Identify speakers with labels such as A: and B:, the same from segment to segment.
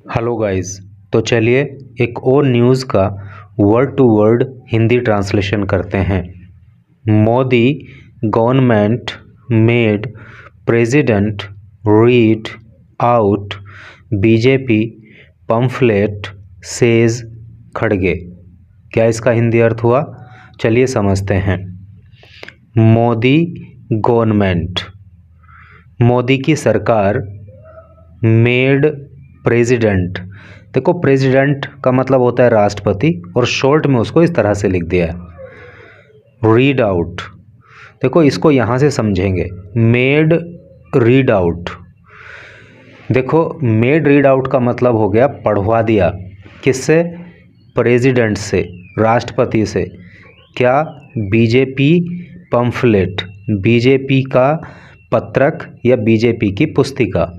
A: Hello guys. तो चलिए एक और न्यूज़ का word to word Hindi translation करते हैं। Modi government made president read out BJP pamphlet says खड़गे। क्या इसका हिंदी अर्थ हुआ? चलिए समझते हैं। मोदी गवर्नमेंट, मोदी की सरकार, मेड प्रेसिडेंट, देखो प्रेसिडेंट का मतलब होता है राष्ट्रपति और शॉर्ट में उसको इस तरह से लिख दिया है। रीड आउट, देखो इसको यहाँ से समझेंगे। मेड रीड आउट, देखो मेड रीड आउट का मतलब हो गया पढ़वा दिया। किससे? प्रेसिडेंट से, राष्ट्रपति से। क्या? बीजेपी पम्फलेट, बीजेपी का पत्रक या बीजेपी की पुस्तिका।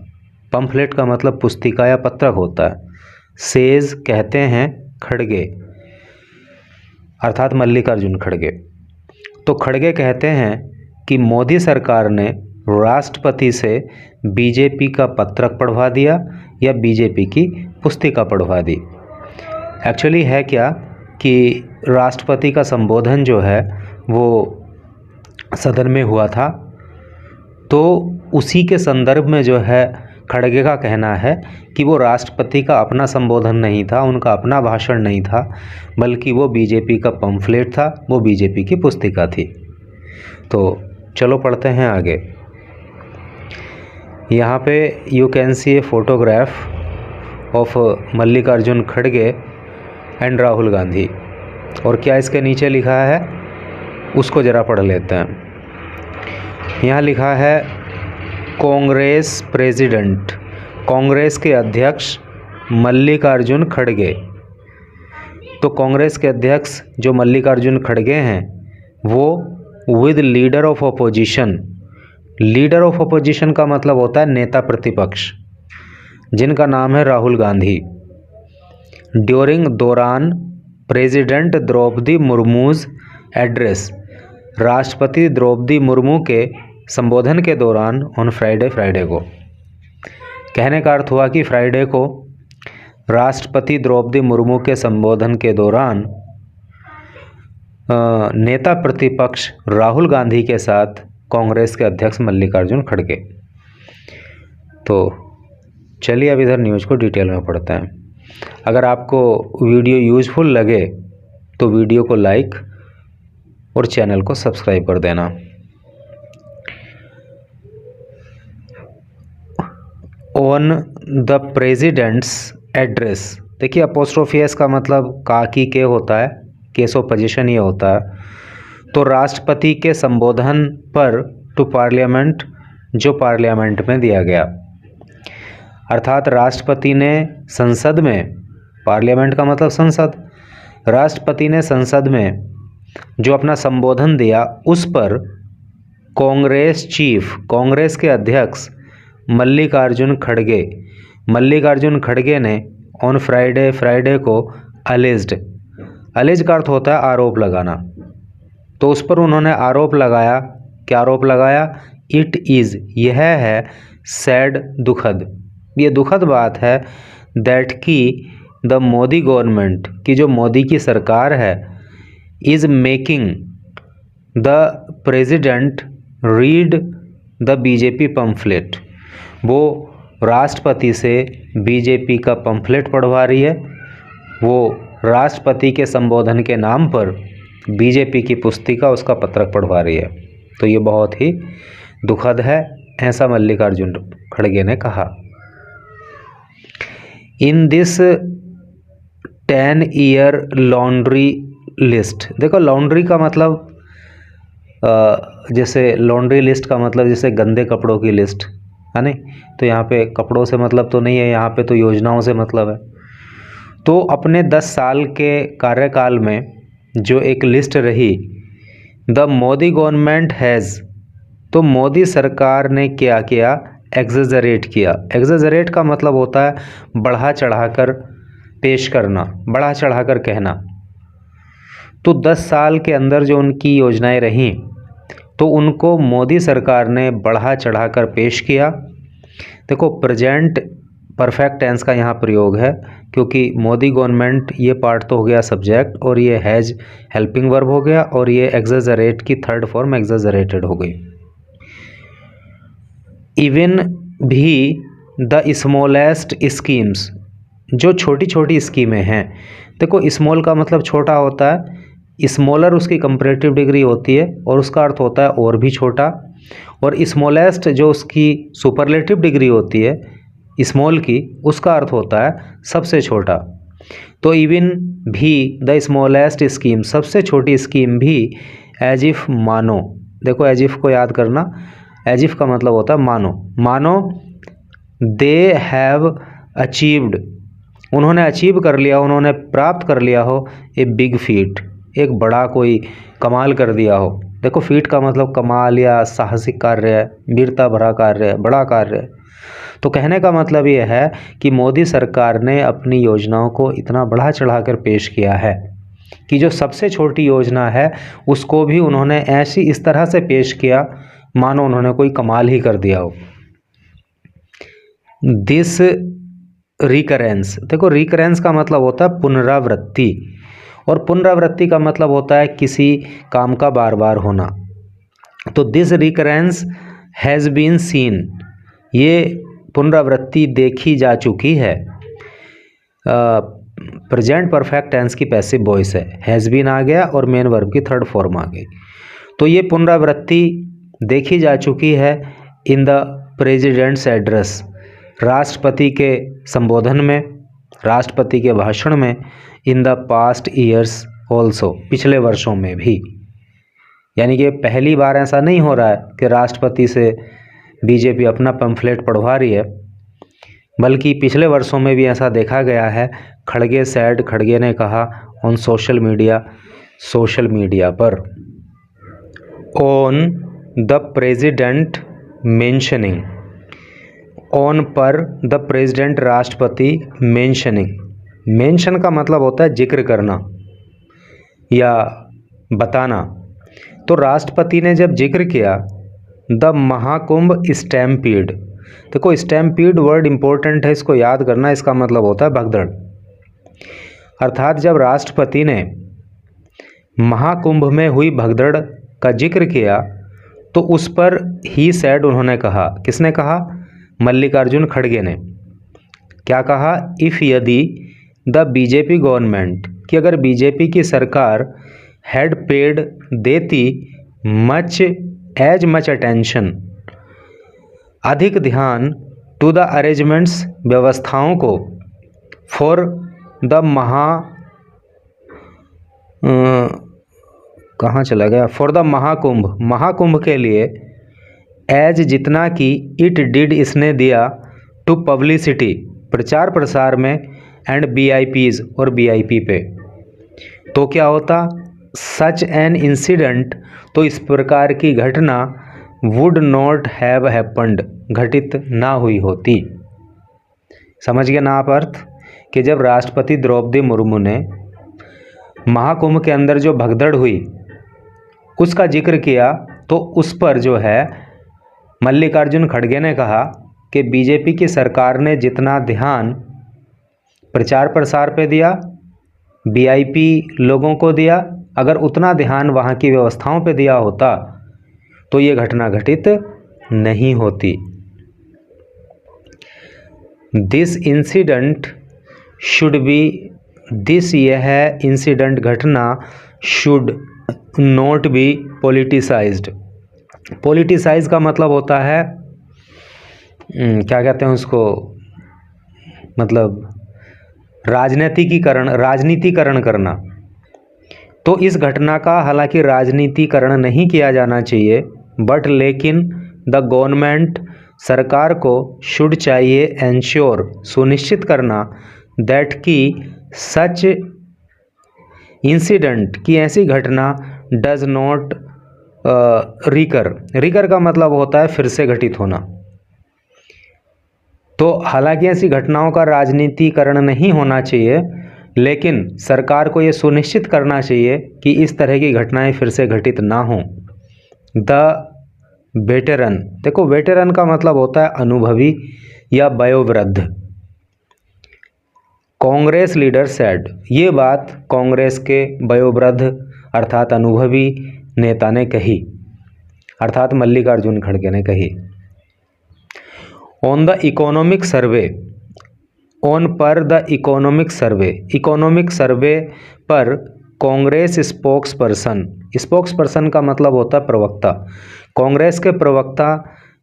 A: पम्फलेट का मतलब पुस्तिका या पत्रक होता है। सेज कहते हैं खड़गे, अर्थात मल्लिकार्जुन खड़गे। तो खड़गे कहते हैं कि मोदी सरकार ने राष्ट्रपति से बीजेपी का पत्रक पढ़वा दिया या बीजेपी की पुस्तिका पढ़वा दी। एक्चुअली है क्या कि राष्ट्रपति का संबोधन जो है वो सदन में हुआ था, तो उसी के संदर्भ में जो है खड़गे का कहना है कि वो राष्ट्रपति का अपना संबोधन नहीं था, उनका अपना भाषण नहीं था, बल्कि वो बीजेपी का पम्फलेट था, वो बीजेपी की पुस्तिका थी। तो चलो पढ़ते हैं आगे। यहाँ पे you can see a photograph of Mallikarjun खड़गे एंड राहुल गांधी। और क्या इसके नीचे लिखा है उसको ज़रा पढ़ लेते हैं। यहाँ लिखा है कांग्रेस प्रेसिडेंट, कांग्रेस के अध्यक्ष मल्लिकार्जुन खड़गे। तो कांग्रेस के अध्यक्ष जो मल्लिकार्जुन खड़गे हैं वो with leader of opposition, leader of opposition का मतलब होता है नेता प्रतिपक्ष, जिनका नाम है राहुल गांधी। ड्यूरिंग, दौरान, प्रेसिडेंट द्रौपदी मुर्मूज एड्रेस, राष्ट्रपति द्रौपदी मुर्मू के संबोधन के दौरान ऑन फ्राइडे, फ्राइडे को। कहने का अर्थ हुआ कि फ्राइडे को राष्ट्रपति द्रौपदी मुर्मू के संबोधन के दौरान नेता प्रतिपक्ष राहुल गांधी के साथ कांग्रेस के अध्यक्ष मल्लिकार्जुन खड़गे। तो चलिए अब इधर न्यूज़ को डिटेल में पढ़ते हैं। अगर आपको वीडियो यूजफुल लगे तो वीडियो को लाइक और चैनल को सब्सक्राइब कर देना। ऑन द प्रेसिडेंट्स एड्रेस, देखिए अपोस्ट्रोफी एस का मतलब का की के होता है, केस ऑफ पोजीशन ये होता है। तो राष्ट्रपति के संबोधन पर टू पार्लियामेंट, जो पार्लियामेंट में दिया गया, अर्थात राष्ट्रपति ने संसद में, पार्लियामेंट का मतलब संसद, राष्ट्रपति ने संसद में जो अपना संबोधन दिया उस पर कांग्रेस चीफ, कांग्रेस के अध्यक्ष मल्लिकार्जुन खड़गे, मल्लिकार्जुन खड़गे ने ऑन फ्राइडे, फ्राइडे को अलेज्ड, अलेज का अर्थ होता है आरोप लगाना। तो उस पर उन्होंने आरोप लगाया। क्या आरोप लगाया? इट इज़, यह है, सैड, दुखद, ये दुखद बात है, दैट की द मोदी गवर्नमेंट, की जो मोदी की सरकार है, is making the president read the BJP pamphlet, वो राष्ट्रपति से बीजेपी का पम्फलेट पढ़वा रही है, वो राष्ट्रपति के संबोधन के नाम पर बीजेपी की पुस्तिका, उसका पत्रक पढ़वा रही है। तो ये बहुत ही दुखद है, ऐसा मल्लिकार्जुन खड़गे ने कहा। In this 10-year laundry list, देखो लॉन्ड्री का मतलब जैसे लॉन्ड्री लिस्ट का मतलब जैसे गंदे कपड़ों की लिस्ट है नहीं, तो यहाँ पे कपड़ों से मतलब तो नहीं है, यहाँ पे तो योजनाओं से मतलब है। तो अपने 10 साल के कार्यकाल में जो एक लिस्ट रही, द मोदी गवर्नमेंट हैज़, तो मोदी सरकार ने क्या किया? एग्जेजरेट किया। एग्जेजरेट का मतलब होता है बढ़ा चढ़ाकर पेश करना, बढ़ा चढ़ाकर कहना। तो 10 साल के अंदर जो उनकी योजनाएं रहीं तो उनको मोदी सरकार ने बढ़ा चढ़ाकर पेश किया। देखो परफेक्ट टेंस का यहाँ प्रयोग है, क्योंकि मोदी गवर्नमेंट ये पार्ट तो हो गया सब्जेक्ट, और ये हैज हेल्पिंग वर्ब हो गया, और ये एग्जैजरेट की थर्ड फॉर्म एग्जैजरेटेड हो गई। इवन भी द स्मॉलेस्ट स्कीम्स, जो छोटी छोटी स्कीमें हैं। देखो स्मॉल का मतलब छोटा होता है, स्मॉलर उसकी कंपैरेटिव डिग्री होती है और उसका अर्थ होता है और भी छोटा, और स्मॉलेस्ट जो उसकी सुपरलेटिव डिग्री होती है स्मॉल की, उसका अर्थ होता है सबसे छोटा। तो इवन भी द स्मॉलेस्ट स्कीम, सबसे छोटी स्कीम भी, एज इफ मानो, देखो एज इफ को याद करना, एज इफ का मतलब होता है मानो, मानो दे हैव अचीव्ड, उन्होंने अचीव कर लिया, उन्होंने प्राप्त कर लिया हो, ए बिग फीट, एक बड़ा कोई कमाल कर दिया हो। देखो फीट का मतलब कमाल या साहसिक कार्य है, वीरता भरा कार्य है, बड़ा कार्य है। तो कहने का मतलब ये है कि मोदी सरकार ने अपनी योजनाओं को इतना बढ़ा चढ़ाकर पेश किया है कि जो सबसे छोटी योजना है उसको भी उन्होंने ऐसी इस तरह से पेश किया मानो उन्होंने कोई कमाल ही कर दिया हो। दिस रिकरेंस, देखो रिकरेंस का मतलब होता है पुनरावृत्ति, और पुनरावृत्ति का मतलब होता है किसी काम का बार बार होना। तो this recurrence has been seen, ये पुनरावृत्ति देखी जा चुकी है। प्रेजेंट परफेक्ट टेंस की पैसिव वॉइस है, हैज़ बीन आ गया और मेन वर्ब की थर्ड फॉर्म आ गई। तो ये पुनरावृत्ति देखी जा चुकी है इन द प्रेसिडेंट्स एड्रेस, राष्ट्रपति के संबोधन में, राष्ट्रपति के भाषण में, in the past years also, पिछले वर्षों में भी। यानी कि पहली बार ऐसा नहीं हो रहा है कि राष्ट्रपति से बीजेपी अपना पम्फलेट पढ़वा रही है, बल्कि पिछले वर्षों में भी ऐसा देखा गया है। खड़गे सैड, खड़गे ने कहा ऑन सोशल मीडिया पर, on the president mentioning, on पर द प्रेसिडेंट राष्ट्रपति मेंशनिंग, मेंशन का मतलब होता है जिक्र करना या बताना। तो राष्ट्रपति ने जब जिक्र किया द महाकुंभ स्टैम्पीड, देखो स्टैम्पीड वर्ड इंपॉर्टेंट है, इसको याद करना, इसका मतलब होता है भगदड़। अर्थात जब राष्ट्रपति ने महाकुंभ में हुई भगदड़ का जिक्र किया तो उस पर ही सैड उन्होंने कहा, किसने कहा? मल्लिकार्जुन खड़गे ने। क्या कहा? इफ़ यदि द बीजेपी गवर्नमेंट, कि अगर बीजेपी की सरकार हैड पेड देती एज मच अटेंशन, अधिक ध्यान, टू द अरेंजमेंट्स, व्यवस्थाओं को, फॉर द कहाँ चला गया, फॉर द महाकुंभ, महाकुंभ के लिए, एज जितना कि, इट डिड इसने दिया, टू पब्लिसिटी, प्रचार प्रसार में, एंड वीआईपीज और वीआईपी पे, तो क्या होता? सच एन इंसिडेंट, तो इस प्रकार की घटना वुड नॉट हैव हैपन्ड, घटित ना हुई होती। समझ गए ना आप अर्थ? कि जब राष्ट्रपति द्रौपदी मुर्मू ने महाकुंभ के अंदर जो भगदड़ हुई उसका जिक्र किया तो उस पर जो है मल्लिकार्जुन खड़गे ने कहा कि बीजेपी की सरकार ने जितना ध्यान प्रचार प्रसार पे दिया, वीआईपी लोगों को दिया, अगर उतना ध्यान वहाँ की व्यवस्थाओं पे दिया होता तो ये घटना घटित नहीं होती। This incident should be, this यह इंसिडेंट घटना, should not be politicised. Politicise का मतलब होता है क्या कहते हैं उसको, मतलब राजनीतिकरण करना। तो इस घटना का हालांकि राजनीतिकरण नहीं किया जाना चाहिए, बट लेकिन द गवर्नमेंट, सरकार को, शुड चाहिए, एंश्योर, सुनिश्चित करना, दैट की सच इंसिडेंट, की ऐसी घटना, डज नॉट रिकर का मतलब होता है फिर से घटित होना। तो हालांकि ऐसी घटनाओं का राजनीतिकरण नहीं होना चाहिए, लेकिन सरकार को ये सुनिश्चित करना चाहिए कि इस तरह की घटनाएं फिर से घटित ना हों। द वेटेरन, देखो वेटेरन का मतलब होता है अनुभवी या वयोवृद्ध, कांग्रेस लीडर सेड, ये बात कांग्रेस के वयोवृद्ध अर्थात अनुभवी नेता ने कही, अर्थात मल्लिकार्जुन खड़गे ने कही। On the economic survey, on पर the economic survey, economic survey पर कांग्रेस स्पोक्स पर्सन का मतलब होता है प्रवक्ता। कांग्रेस के प्रवक्ता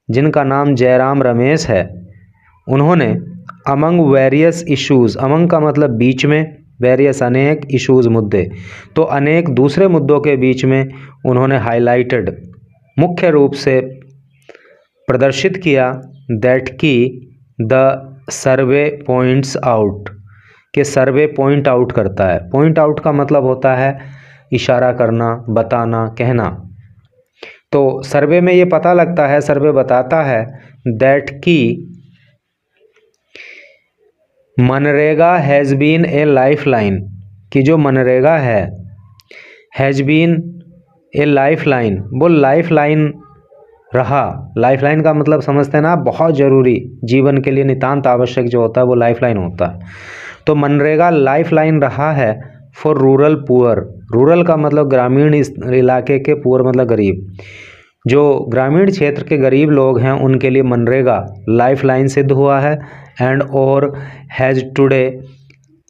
A: जिनका नाम जयराम रमेश है, उन्होंने अमंग वेरियस इश्यूज़, अमंग का मतलब बीच में, वेरियस अनेक, इश्यूज़ मुद्दे, तो अनेक दूसरे मुद्दों के बीच में उन्होंने हाईलाइटेड, मुख्य रूप से प्रदर्शित किया, दैट की द सर्वे पॉइंट्स आउट, के सर्वे पॉइंट आउट करता है। पॉइंट आउट का मतलब होता है इशारा करना, बताना, कहना। तो सर्वे में ये पता लगता है, सर्वे बताता है दैट की MNREGA has been a lifeline, कि जो मनरेगा है, has been a lifeline, वो लाइफ लाइन रहा। लाइफ लाइन का मतलब समझते हैं ना, बहुत ज़रूरी, जीवन के लिए नितांत आवश्यक जो होता है वो लाइफ लाइन होता है। तो मनरेगा लाइफ लाइन रहा है फॉर रूरल पुअर, रूरल का मतलब ग्रामीण इलाके के, पुअर मतलब गरीब, जो ग्रामीण क्षेत्र के गरीब लोग हैं उनके लिए मनरेगा लाइफ लाइन सिद्ध हुआ है। एंड और हैज़ टुडे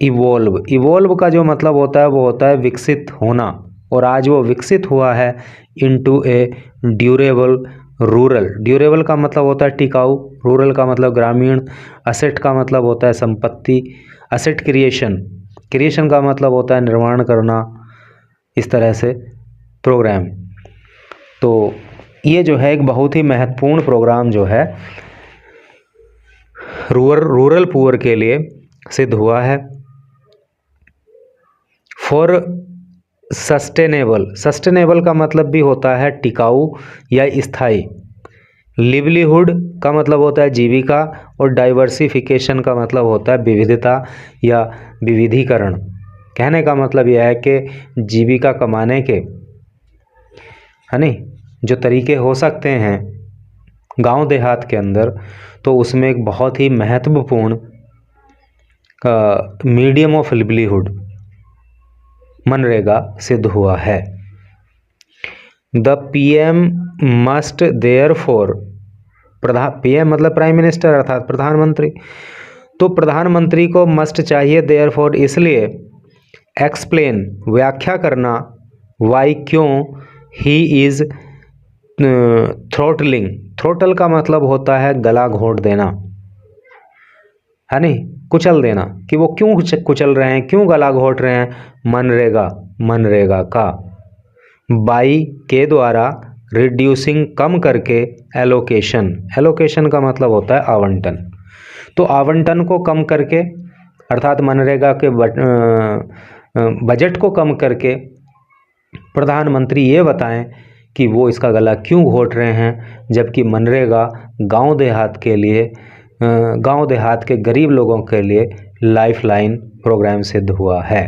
A: इवोल्व, इवोल्व का जो मतलब होता है वो होता है विकसित होना, और आज वो विकसित हुआ है इनटू ए ड्यूरेबल रूरल, ड्यूरेबल का मतलब होता है टिकाऊ, रूरल का मतलब ग्रामीण, असेट का मतलब होता है संपत्ति, असेट क्रिएशन, क्रिएशन का मतलब होता है निर्माण करना, इस तरह से प्रोग्राम। तो ये जो है एक बहुत ही महत्वपूर्ण प्रोग्राम जो है रूरल पुअर के लिए सिद्ध हुआ है। फॉर सस्टेनेबल, सस्टेनेबल का मतलब भी होता है टिकाऊ या स्थायी, लिवलीहुड का मतलब होता है जीविका, और डाइवर्सिफिकेशन का मतलब होता है विविधता या विविधीकरण। कहने का मतलब यह है कि जीविका कमाने के, है नहीं, जो तरीके हो सकते हैं गांव देहात के अंदर, तो उसमें एक बहुत ही महत्वपूर्ण मीडियम ऑफ लिवलीहुड मनरेगा सिद्ध हुआ है। The PM must therefore, PM मतलब प्राइम मिनिस्टर अर्थात प्रधानमंत्री, तो प्रधानमंत्री को मस्ट चाहिए, देयरफॉर इसलिए, एक्सप्लेन व्याख्या करना, वाई क्यों, ही इज़ थ्रोटलिंग, थ्रोटल का मतलब होता है गला घोंट देना, है नहीं, कुचल देना, कि वो क्यों कुचल रहे हैं, क्यों गला घोंट रहे हैं मनरेगा, मनरेगा का, बाई के द्वारा, रिड्यूसिंग कम करके, एलोकेशन, एलोकेशन का मतलब होता है आवंटन, तो आवंटन को कम करके अर्थात मनरेगा के बजट को कम करके प्रधानमंत्री ये बताएं कि वो इसका गला क्यों घोंट रहे हैं, जबकि मनरेगा गांव देहात के लिए, गांव देहात के गरीब लोगों के लिए लाइफ लाइन प्रोग्राम सिद्ध हुआ है।